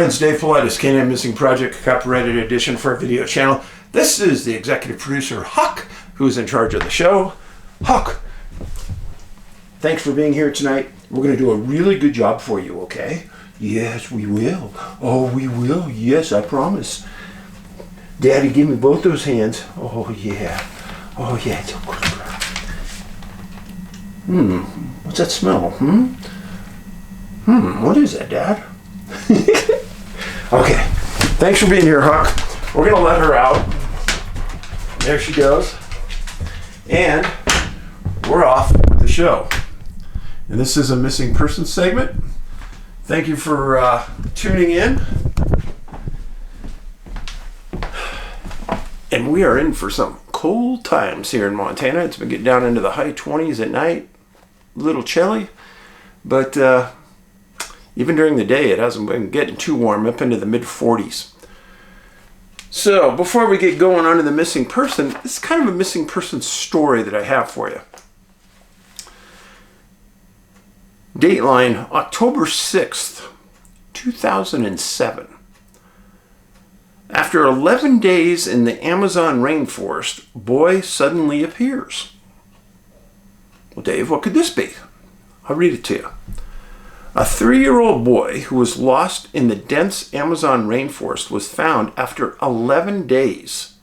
Friends, Dave Paulides, Canadian Missing Project, copyrighted edition for our video channel. This is the executive producer, Huck, who's in charge of the show. Huck, thanks for being here tonight. We're going to do a really good job for you, okay? Yes, we will. Oh, we will. Yes, I promise. Daddy, give me both those hands. Oh, yeah. Oh, yeah. It's a good crap. What's that smell? What is that, Dad? Okay. Thanks for being here, Huck. We're going to let her out. There she goes. And we're off with the show. And this is a missing person segment. Thank you for tuning in. And we are in for some cold times here in Montana. It's been getting down into the high 20s at night. A little chilly. But even during the day, it hasn't been getting too warm, up into the mid-40s. So, before we get going on to the missing person, this is kind of a missing person story that I have for you. Dateline, October 6th, 2007. After 11 days in the Amazon rainforest, boy suddenly appears. Well, Dave, what could this be? I'll read it to you. A 3-year-old boy who was lost in the dense Amazon rainforest was found after 11 days,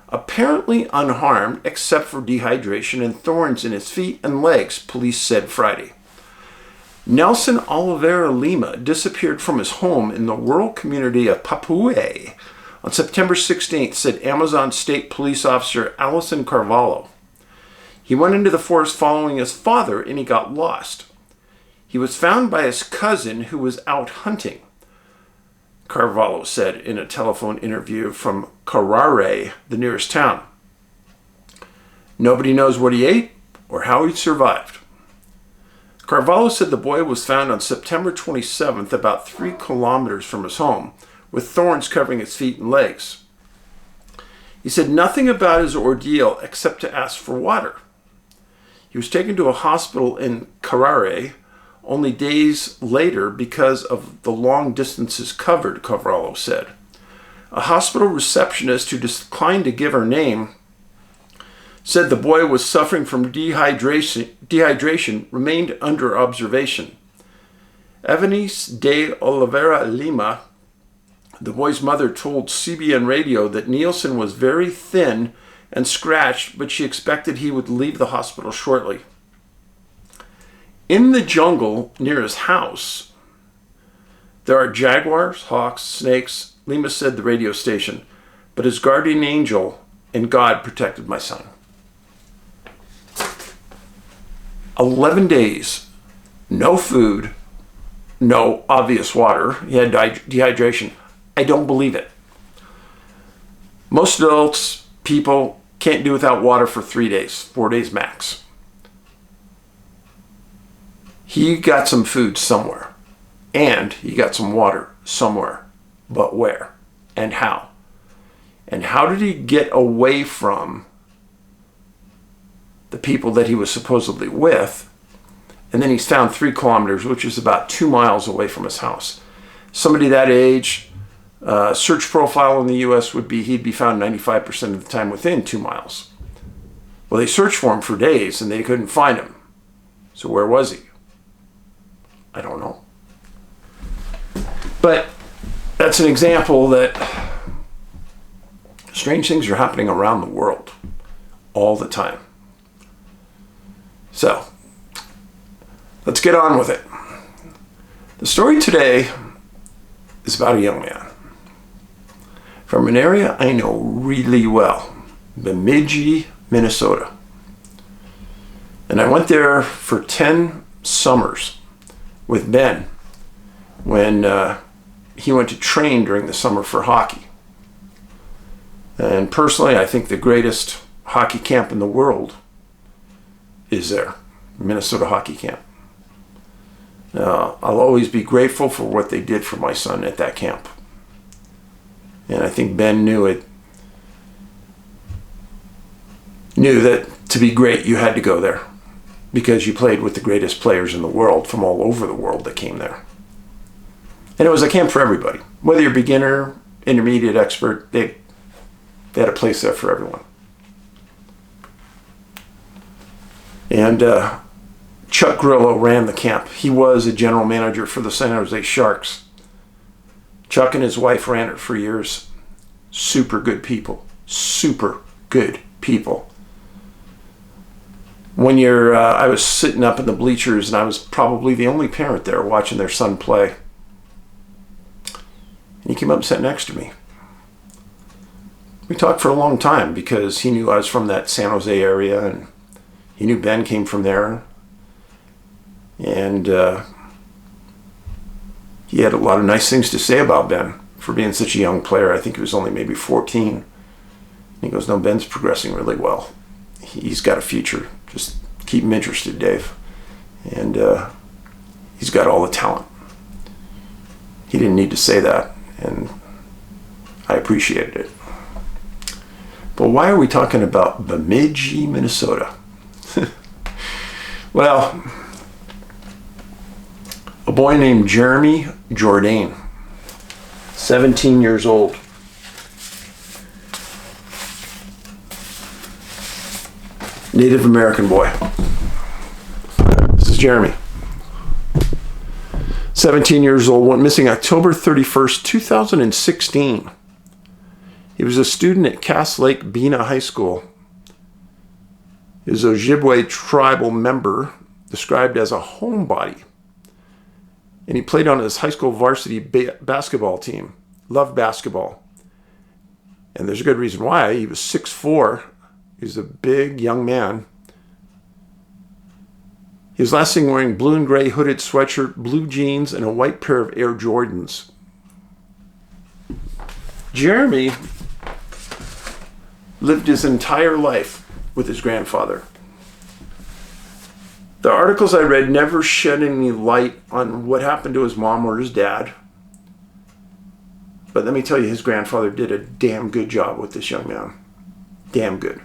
apparently unharmed except for dehydration and thorns in his feet and legs, police said Friday. Nelson Oliveira Lima disappeared from his home in the rural community of Papue on September 16th, said Amazon State Police Officer Allison Carvalho. He went into the forest following his father and he got lost. He was found by his cousin who was out hunting, Carvalho said in a telephone interview from Carare, the nearest town. Nobody knows what he ate or how he survived. Carvalho said the boy was found on September 27th, about 3 kilometers from his home, with thorns covering his feet and legs. He said nothing about his ordeal except to ask for water. He was taken to a hospital in Carare only days later because of the long distances covered, Carvalho said. A hospital receptionist who declined to give her name said the boy was suffering from dehydration remained under observation. Evanice de Oliveira Lima, the boy's mother, told CBN Radio that Nielsen was very thin and scratched, but she expected he would leave the hospital shortly. In the jungle near his house, there are jaguars, hawks, snakes, Lima said the radio station, but his guardian angel and God protected my son. 11 days, no food, no obvious water. He had dehydration. I don't believe it. Most adults, people, can't do without water for 3 days, 4 days max. He got some food somewhere, and he got some water somewhere, but where and how? And how did he get away from the people that he was supposedly with? And then he's found 3 kilometers, which is about 2 miles away from his house. Somebody that age, search profile in the U.S. would be he'd be found 95% of the time within 2 miles. Well, they searched for him for days, and they couldn't find him. So where was he? I don't know. But that's an example that strange things are happening around the world all the time. So, let's get on with it. The story today is about a young man from an area I know really well, Bemidji, Minnesota. And I went there for 10 summers with Ben when he went to train during the summer for hockey. And personally, I think the greatest hockey camp in the world is there, Minnesota Hockey Camp. I'll always be grateful for what they did for my son at that camp. And I think Ben knew that to be great, you had to go there. because you played with the greatest players in the world from all over the world that came there. And it was a camp for everybody. Whether you're beginner, intermediate, expert, they had a place there for everyone. And Chuck Grillo ran the camp. He was a general manager for the San Jose Sharks. Chuck and his wife ran it for years. Super good people. Super good people. One year, I was sitting up in the bleachers, and I was probably the only parent there watching their son play. And he came up and sat next to me. We talked for a long time because he knew I was from that San Jose area, and he knew Ben came from there. And he had a lot of nice things to say about Ben for being such a young player. I think he was only maybe 14. And he goes, no, Ben's progressing really well. He's got a future. Just keep him interested, Dave. And he's got all the talent. He didn't need to say that, and I appreciated it. But why are we talking about Bemidji, Minnesota? Well, a boy named Jeremy Jourdain, 17 years old. Native American boy. This is Jeremy. 17 years old, went missing October 31st, 2016. He was a student at Cass Lake Bena High School. He was an Ojibwe tribal member, described as a homebody. And he played on his high school varsity basketball team. Loved basketball. And there's a good reason why. He was 6'4". He was a big young man. He was last seen wearing blue and gray hooded sweatshirt, blue jeans, and a white pair of Air Jordans. Jeremy lived his entire life with his grandfather. The articles I read never shed any light on what happened to his mom or his dad. But let me tell you, his grandfather did a damn good job with this young man. Damn good.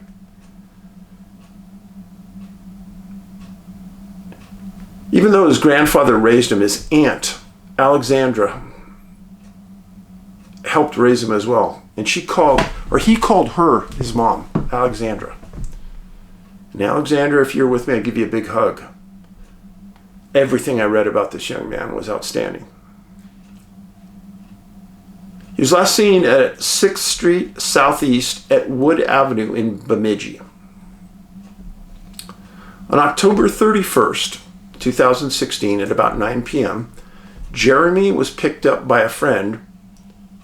Even though his grandfather raised him, his aunt, Alexandra, helped raise him as well. And he called her his mom, Alexandra. And Alexandra, if you're with me, I'll give you a big hug. Everything I read about this young man was outstanding. He was last seen at 6th Street Southeast at Wood Avenue in Bemidji. On October 31st, 2016, at about 9 p.m., Jeremy was picked up by a friend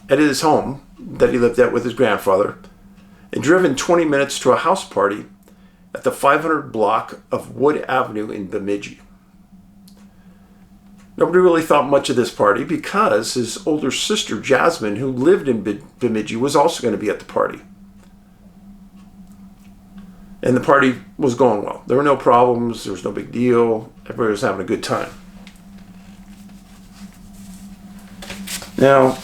at his home that he lived at with his grandfather and driven 20 minutes to a house party at the 500 block of Wood Avenue in Bemidji. Nobody really thought much of this party because his older sister, Jasmine, who lived in Bemidji, was also going to be at the party. And the party was going well. There were no problems. There was no big deal. Everybody was having a good time. Now,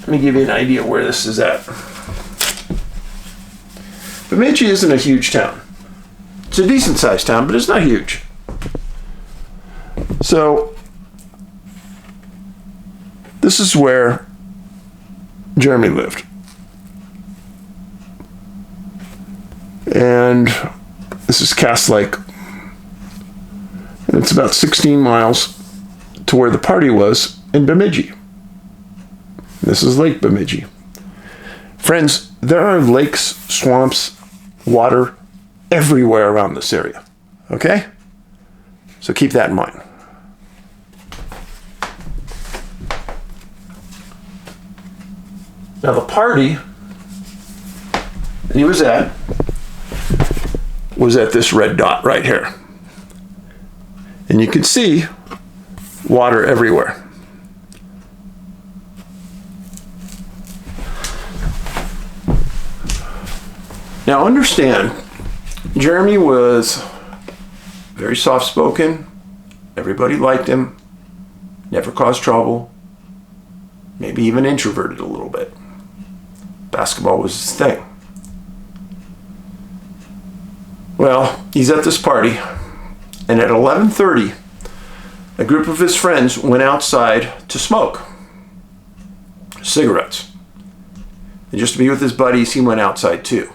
let me give you an idea where this is at. Bemidji isn't a huge town. It's a decent sized town, but it's not huge. So, this is where Jeremy lived. And this is Cass Lake. And it's about 16 miles to where the party was in Bemidji. This is Lake Bemidji. Friends, there are lakes, swamps, water everywhere around this area. Okay? So keep that in mind. Now the party that he was at this red dot right here. And you can see water everywhere. Now understand, Jeremy was very soft-spoken. Everybody liked him. Never caused trouble. Maybe even introverted a little bit. Basketball was his thing. Well, he's at this party, and at 11:30, A group of his friends went outside to smoke cigarettes. And just to be with his buddies, he went outside too.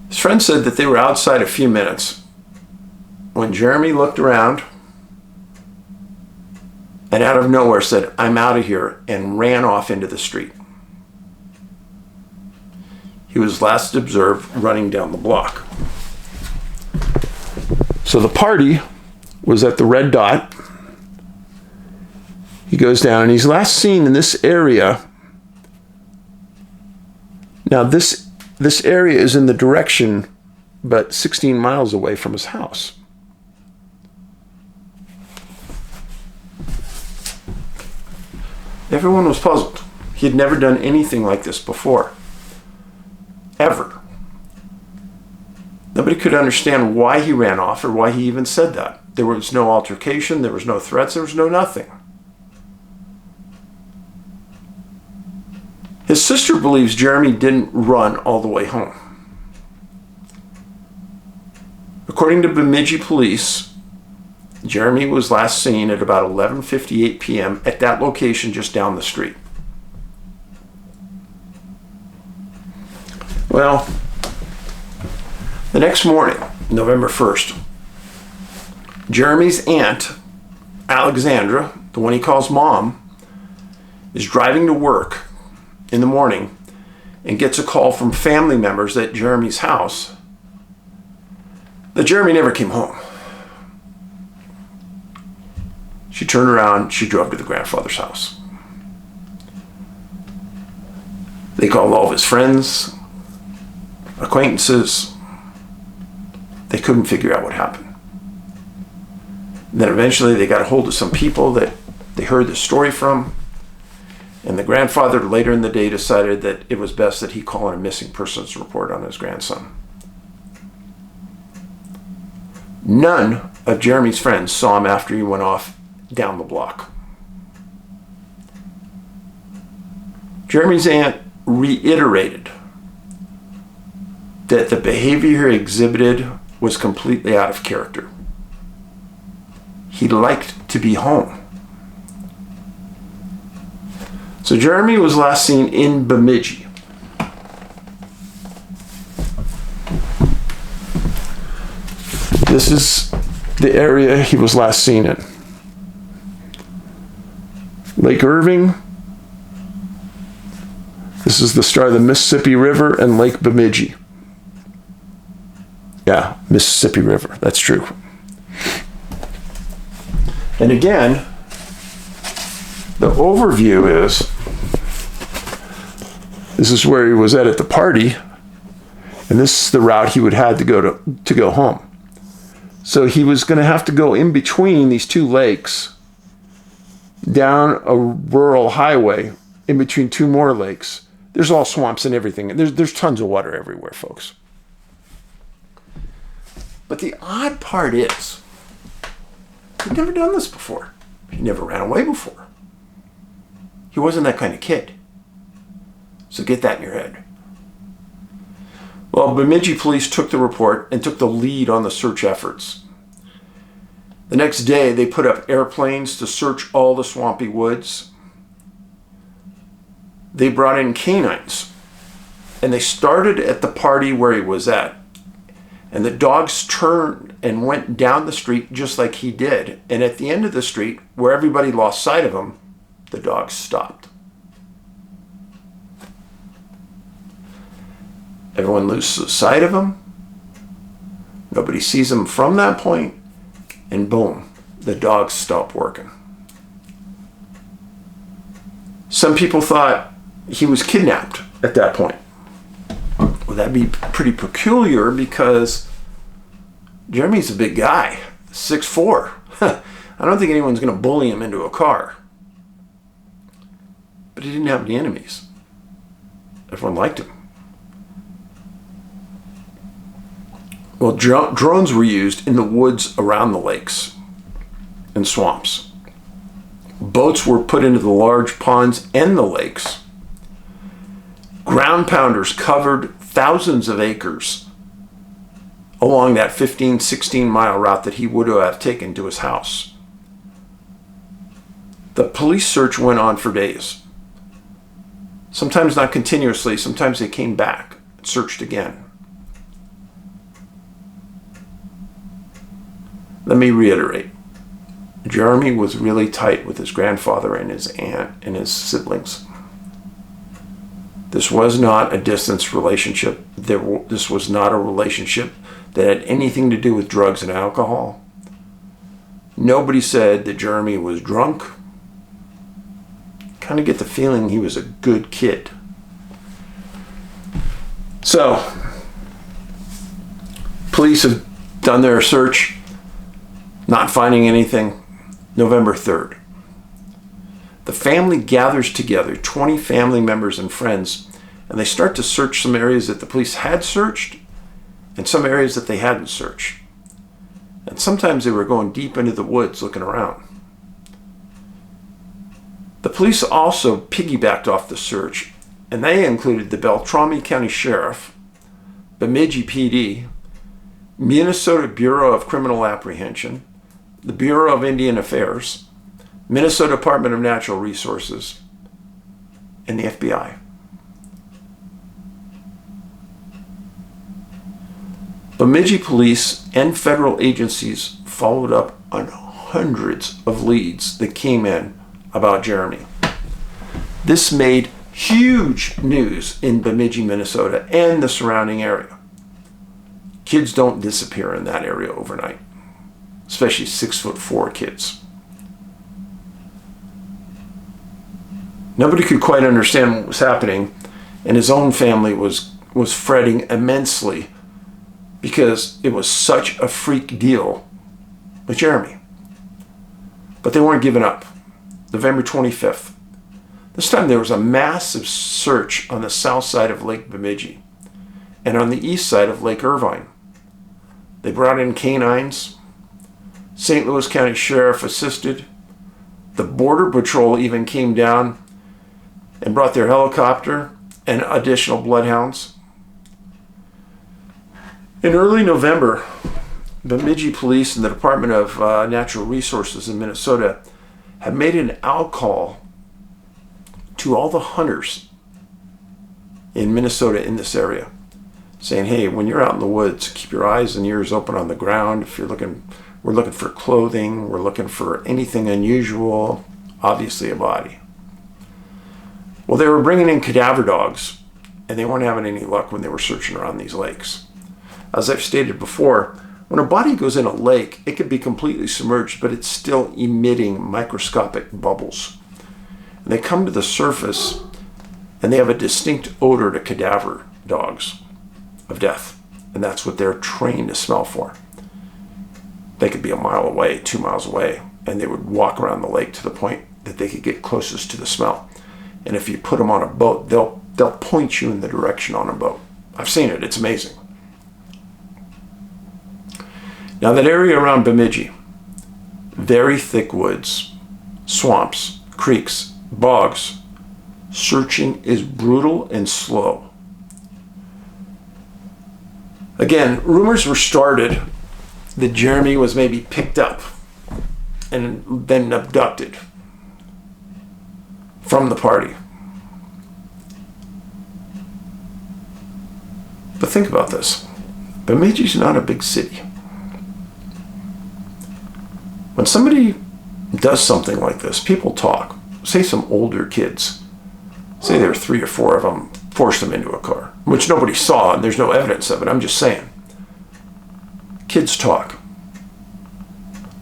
His friend said that they were outside a few minutes when Jeremy looked around and out of nowhere said, "I'm out of here," and ran off into the street. He was last observed running down the block. So the party was at the Red Dot. He goes down and he's last seen in this area. Now this area is in the direction but 16 miles away from his house. Everyone was puzzled. He had never done anything like this before. Ever. Nobody could understand why he ran off or why he even said that. There was no altercation, there was no threats, there was no nothing. His sister believes Jeremy didn't run all the way home. According to Bemidji police, Jeremy was last seen at about 11:58 p.m. at that location just down the street. Well, the next morning, November 1st, Jeremy's aunt, Alexandra, the one he calls Mom, is driving to work in the morning and gets a call from family members at Jeremy's house that Jeremy never came home. She turned around, she drove to the grandfather's house. They called all of his friends, acquaintances. They couldn't figure out what happened. Then eventually they got a hold of some people that they heard the story from, and the grandfather later in the day decided that it was best that he call in a missing persons report on his grandson. None of Jeremy's friends saw him after he went off down the block. Jeremy's aunt reiterated that the behavior he exhibited was completely out of character. He liked to be home. So Jeremy was last seen in Bemidji. This is the area he was last seen in. Lake Irving. This is the start of the Mississippi River and Lake Bemidji. Yeah, Mississippi River, that's true. And again, the overview is, this is where he was at the party, and this is the route he would have to go home. So he was going to have to go in between these two lakes, down a rural highway, in between two more lakes. There's all swamps and everything. There's tons of water everywhere, folks. But the odd part is, he'd never done this before. He never ran away before. He wasn't that kind of kid. So get that in your head. Well, Bemidji police took the report and took the lead on the search efforts. The next day, they put up airplanes to search all the swampy woods. They brought in canines, and they started at the party where he was at. And the dogs turned and went down the street just like he did. And at the end of the street, where everybody lost sight of him, the dogs stopped. Everyone loses sight of him. Nobody sees him from that point. And boom, the dogs stop working. Some people thought he was kidnapped at that point. Well, that'd be pretty peculiar because Jeremy's a big guy, 6'4". I don't think anyone's going to bully him into a car. But he didn't have any enemies. Everyone liked him. Well, drones were used in the woods around the lakes and swamps. Boats were put into the large ponds and the lakes. Ground pounders covered thousands of acres along that 15, 16-mile route that he would have taken to his house. The police search went on for days. Sometimes not continuously, sometimes they came back and searched again. Let me reiterate. Jeremy was really tight with his grandfather and his aunt and his siblings. This was not a distance relationship. This was not a relationship that had anything to do with drugs and alcohol. Nobody said that Jeremy was drunk. Kind of get the feeling he was a good kid. So, police have done their search, not finding anything. November 3rd. The family gathers together, 20 family members and friends, and they start to search some areas that the police had searched and some areas that they hadn't searched. And sometimes they were going deep into the woods looking around. The police also piggybacked off the search, and they included the Beltrami County Sheriff, Bemidji PD, Minnesota Bureau of Criminal Apprehension, the Bureau of Indian Affairs, Minnesota Department of Natural Resources, and the FBI. Bemidji police and federal agencies followed up on hundreds of leads that came in about Jeremy. This made huge news in Bemidji, Minnesota, and the surrounding area. Kids don't disappear in that area overnight, especially 6'4" kids. Nobody could quite understand what was happening, and his own family was fretting immensely because it was such a freak deal with Jeremy. But they weren't giving up. November 25th. This time there was a massive search on the south side of Lake Bemidji and on the east side of Lake Irvine. They brought in canines. St. Louis County Sheriff assisted. The Border Patrol even came down and brought their helicopter and additional bloodhounds. In early November, Bemidji Police and the Department of Natural Resources in Minnesota have made an out call to all the hunters in Minnesota in this area, saying, hey, when you're out in the woods, keep your eyes and ears open on the ground. If you're looking, we're looking for clothing, we're looking for anything unusual, obviously a body. Well, they were bringing in cadaver dogs, and they weren't having any luck when they were searching around these lakes. As I've stated before, when a body goes in a lake, it could be completely submerged, but it's still emitting microscopic bubbles. And they come to the surface, and they have a distinct odor to cadaver dogs of death. And that's what they're trained to smell for. They could be a mile away, 2 miles away, and they would walk around the lake to the point that they could get closest to the smell. And if you put them on a boat, they'll point you in the direction on a boat. I've seen it. It's amazing. Now that area around Bemidji, very thick woods, swamps, creeks, bogs. Searching is brutal and slow. Again, rumors were started that Jeremy was maybe picked up and then abducted from the party. But think about this. Bemidji's not a big city. When somebody does something like this, people talk. Say some older kids, say there were 3 or 4 of them, forced them into a car, which nobody saw and there's no evidence of it. I'm just saying. Kids talk.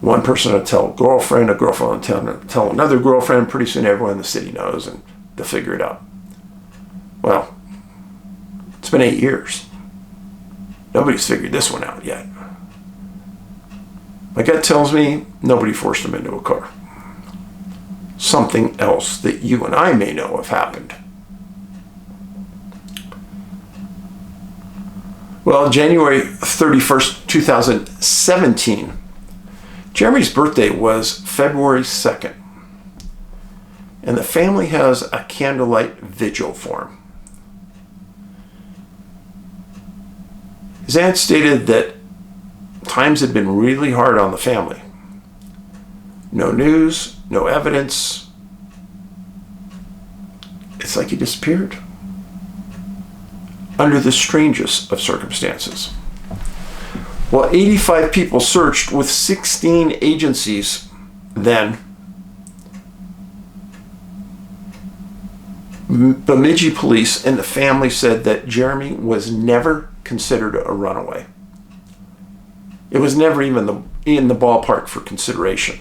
One person will tell a girlfriend will tell another girlfriend. Pretty soon everyone in the city knows and they'll figure it out. Well, it's been 8 years. Nobody's figured this one out yet. My gut tells me nobody forced them into a car. Something else that you and I may know have happened. Well, January 31st, 2017, Jeremy's birthday was February 2nd, and the family has a candlelight vigil for him. His aunt stated that times had been really hard on the family. No news, no evidence. It's like he disappeared under the strangest of circumstances. Well, 85 people searched with 16 agencies then. Bemidji police and the family said that Jeremy was never considered a runaway. It was never even in the ballpark for consideration.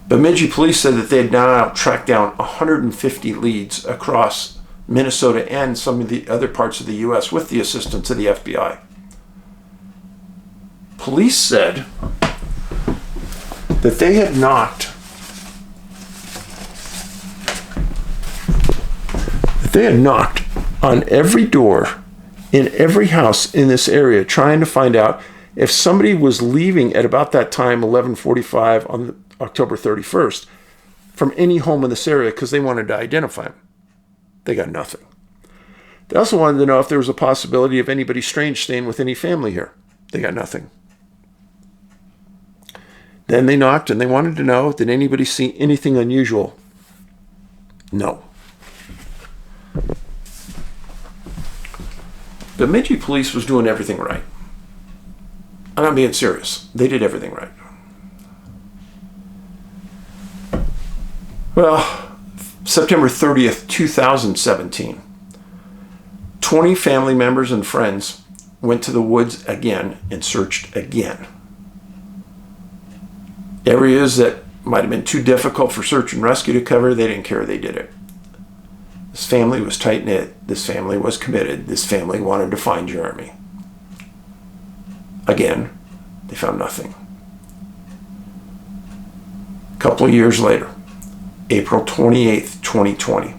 Bemidji police said that they had now tracked down 150 leads across Minnesota and some of the other parts of the U.S. with the assistance of the FBI. Police said that they had knocked on every door in every house in this area trying to find out if somebody was leaving at about that time, 11:45 on October 31st, from any home in this area because they wanted to identify him. They got nothing. They also wanted to know if there was a possibility of anybody strange staying with any family here. They got nothing. Then they knocked and they wanted to know, did anybody see anything unusual? No. The Bemidji police was doing everything right. I'm not being serious. They did everything right. Well, September 30th, 2017, 20 family members and friends went to the woods again and searched again. Areas that might have been too difficult for search and rescue to cover, they didn't care, they did it. This family was tight-knit. This family was committed. This family wanted to find Jeremy. Again, they found nothing. A couple of years later, April 28th, 2020,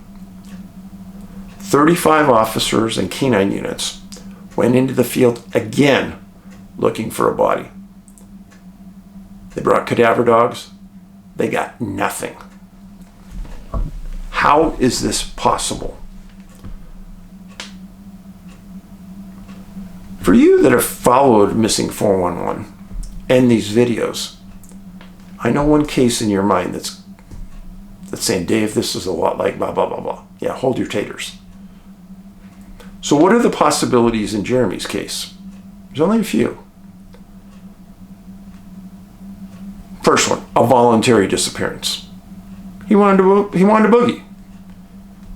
35 officers and canine units went into the field again looking for a body. They brought cadaver dogs. They got nothing. How is this possible? For you that have followed Missing 411 and these videos, I know one case in your mind that's saying, Dave, this is a lot like blah, blah, blah, blah. Yeah, hold your taters. So what are the possibilities in Jeremy's case? There's only a few. First one, a voluntary disappearance. He wanted to boogie.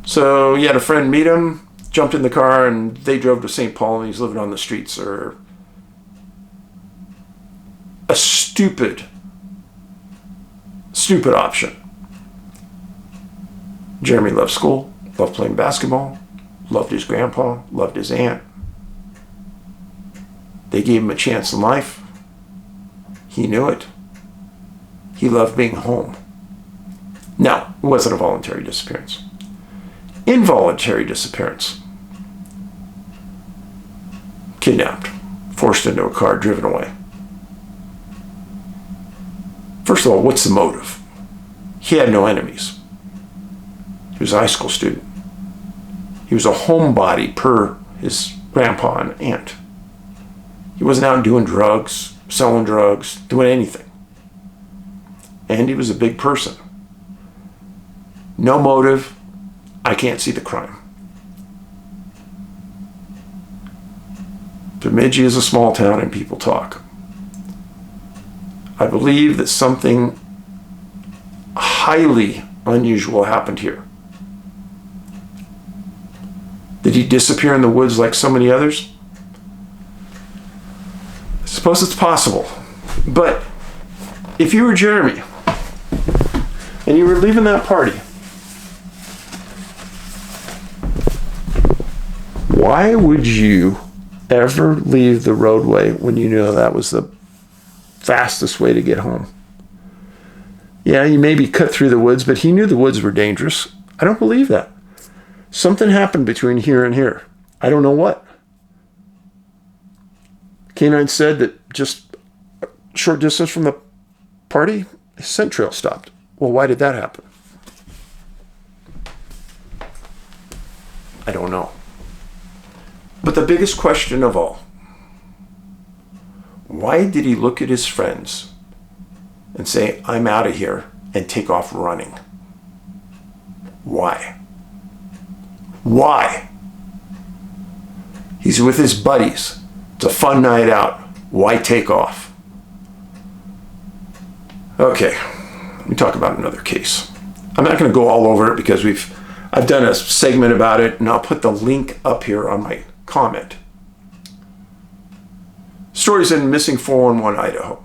So he had a friend meet him, jumped in the car, and they drove to St. Paul, and he's living on the streets. Or a stupid option. Jeremy loved school, loved playing basketball, loved his grandpa, loved his aunt. They gave him a chance in life. He knew it. He loved being home. Now, it wasn't a voluntary disappearance. Involuntary disappearance. Kidnapped, forced into a car, driven away. First of all, what's the motive? He had no enemies. He was a high school student. He was a homebody per his grandpa and aunt. He wasn't out doing drugs, selling drugs, doing anything. And he was a big person. No motive. I can't see the crime. Bemidji is a small town and people talk. I believe that something highly unusual happened here. Did he disappear in the woods like so many others? I suppose it's possible. But if you were Jeremy and you were leaving that party, why would you ever leave the roadway when you knew that was the fastest way to get home? Yeah, he maybe cut through the woods, but he knew the woods were dangerous. I don't believe that. Something happened between here and here. I don't know what. Canine said that just a short distance from the party, his scent trail stopped. Well, why did that happen? I don't know. But the biggest question of all, Why did he look at his friends and say, I'm out of here, and take off running? Why? Why? He's with his buddies. It's a fun night out. Why take off? Okay, let me talk about another case. I'm not going to go all over it because I've done a segment about it, and I'll put the link up here on my comment. Stories in Missing 411 Idaho.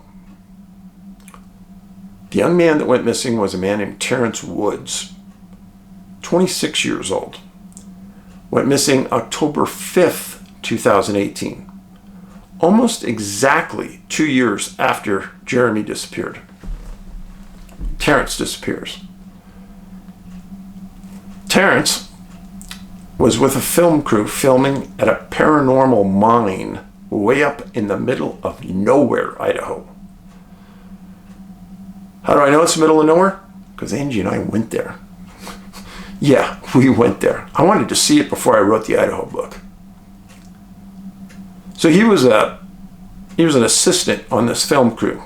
The young man that went missing was a man named Terrence Woods, 26 years old. Went missing October 5th, 2018. Almost exactly 2 years after Jeremy disappeared. Terrence disappears. Terrence was with a film crew filming at a paranormal mine way up in the middle of nowhere, Idaho. How do I know it's the middle of nowhere? Because Angie and I went there. Yeah, we went there. I wanted to see it before I wrote the Idaho book. So he was an assistant on this film crew.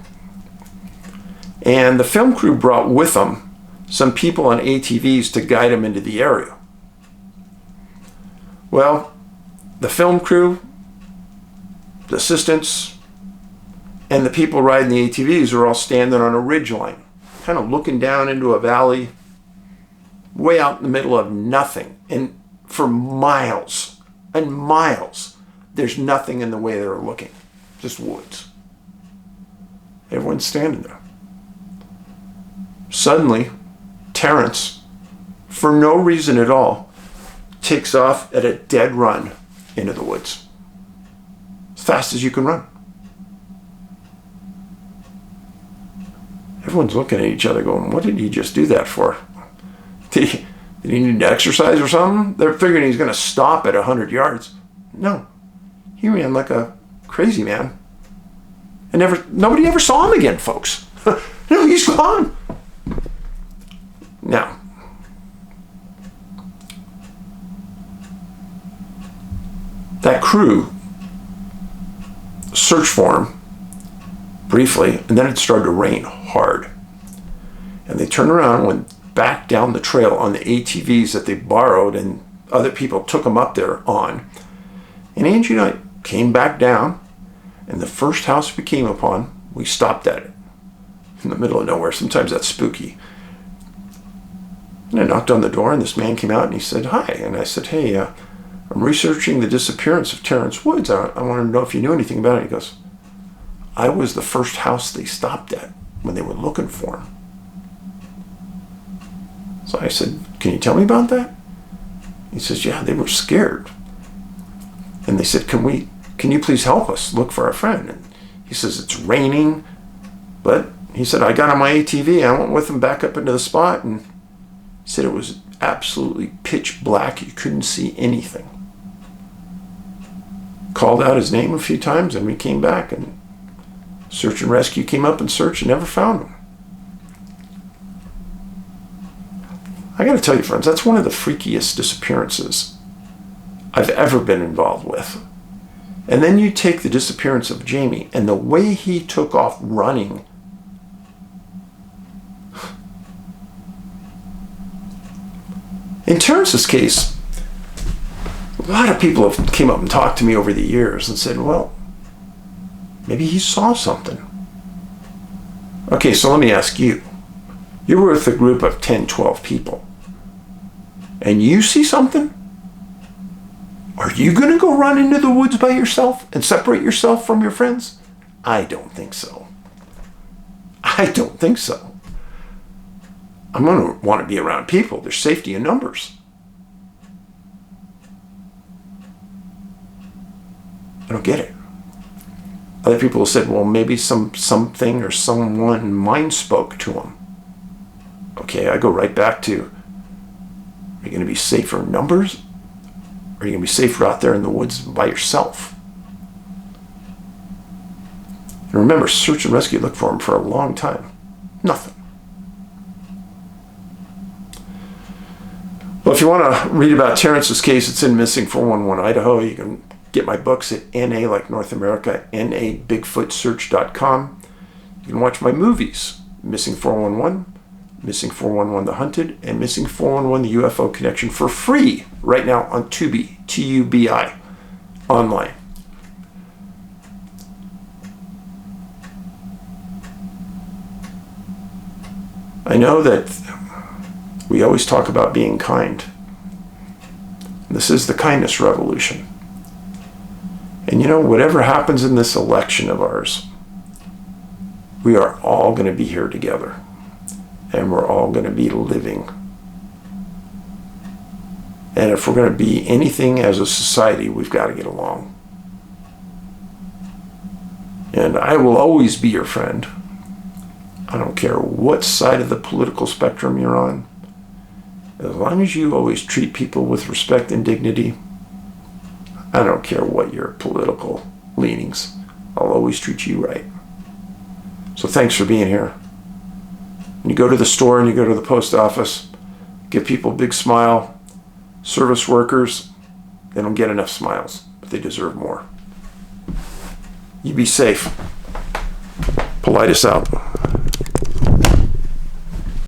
And the film crew brought with them some people on ATVs to guide them into the area. Well, the film crew, the assistants, and the people riding the ATVs are all standing on a ridge line, kind of looking down into a valley, way out in the middle of nothing. And for miles and miles, there's nothing in the way they're looking, just woods. Everyone's standing there. Suddenly, Terrence, for no reason at all, takes off at a dead run into the woods. As fast as you can run. Everyone's looking at each other going, what did he just do that for? Did he need to exercise or something? They're figuring he's going to stop at 100 yards. No. He ran like a crazy man. And nobody ever saw him again, folks. No, he's gone. Now, that crew searched for him briefly, and then it started to rain hard. And they turned around and went back down the trail on the ATVs that they borrowed and other people took them up there on. And Angie and I came back down, and the first house we came upon, we stopped at it in the middle of nowhere. Sometimes that's spooky. And I knocked on the door, and this man came out, and he said, hi. And I said, hey, I'm researching the disappearance of Terrence Woods. I wanted to know if you knew anything about it. He goes, I was the first house they stopped at when they were looking for him. So I said, can you tell me about that? He says, yeah, they were scared. And they said, can you please help us look for our friend? And he says, it's raining. But he said, I got on my ATV. I went with him back up into the spot, and he said it was absolutely pitch black. You couldn't see anything. Called out his name a few times, and we came back, and search and rescue came up and searched and never found him. I got to tell you, friends, that's one of the freakiest disappearances I've ever been involved with. And then you take the disappearance of Jamie and the way he took off running. In Terrence's case, a lot of people have came up and talked to me over the years and said, well, maybe he saw something. Okay, so let me ask you. You're with a group of 10, 12 people, and you see something? Are you going to go run into the woods by yourself and separate yourself from your friends? I don't think so. I don't think so. I'm going to want to be around people. There's safety in numbers. I don't get it. Other people have said, well, maybe something or someone mind spoke to him. Okay, I go right back to, are you going to be safer in numbers? Or are you going to be safer out there in the woods by yourself? And remember, search and rescue looked for him for a long time. Nothing. Well, if you want to read about Terrence's case, it's in Missing 411 Idaho. You can Get my books at NA like North America, nabigfootsearch.com. You can watch my movies, Missing 411, Missing 411 The Hunted, and Missing 411 The UFO Connection for free right now on Tubi, Tubi, online. I know that we always talk about being kind. This is the kindness revolution. And you know, whatever happens in this election of ours, we are all going to be here together. And we're all going to be living. And if we're going to be anything as a society, we've got to get along. And I will always be your friend. I don't care what side of the political spectrum you're on. As long as you always treat people with respect and dignity, I don't care what your political leanings. I'll always treat you right. So thanks for being here. When you go to the store and you go to the post office, give people a big smile. Service workers, they don't get enough smiles, but they deserve more. You be safe. Paulides out.